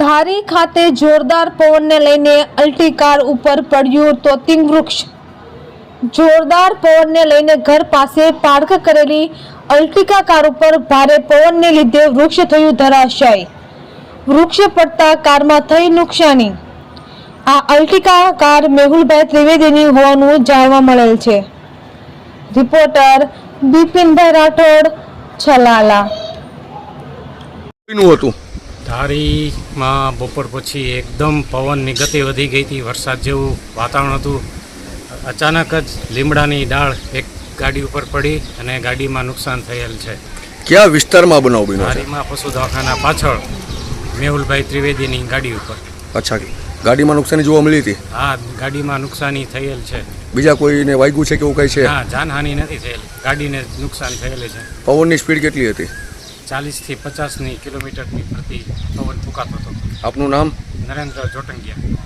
ધારી ખાતે જોરદાર પવનને લઈને અલ્ટી કાર ઉપર પડ્યું તોતિંગ વૃક્ષ। જોરદાર પવનને લઈને ઘર પાસે પાર્ક કરેલી અલ્ટિકા કાર ઉપર ભારે પવનને લીધે વૃક્ષ થયું ધરાશાયી। વૃક્ષ પડતા કારમાં થઈ નુકસાની। આ અલ્ટિકા કાર મેહુલભાઈ ત્રિવેદીની હોવાનું જાણવા મળેલ છે। રિપોર્ટર બિપિનભાઈ રાઠોડ, છલાલા। ધારીમાં બપોર પછી એકદમ પવનની ગતિ વધી ગઈ હતી, વરસાદ જેવું વાતાવરણ હતું। અચાનક જ લીમડાની ડાળ એક ગાડી ઉપર પડી અને ગાડીમાં નુકસાન થયેલ છે। ક્યાં વિસ્તારમાં બનાવ બન્યો છે? ધારીમાં પશુ દવાખાના પાછળ મેહુલભાઈ ત્રિવેદીની ગાડી ઉપર। અચ્છા, ગાડીમાં નુકસાની જોવા મળી હતી? હા, ગાડીમાં નુકસાની થયેલ છે। બીજા કોઈને વાગ્યું છે કે એવું કઈ છે? હા, જાનહાનિ નથી થયેલ, ગાડીને નુકસાન થયેલી છે। પવનની સ્પીડ કેટલી હતી? 40 થી 50 કિલોમીટરની પ્રતિ પવન ફૂંકાતો હતો। આપનું નામ? નરેન્દ્ર જોટંગિયા।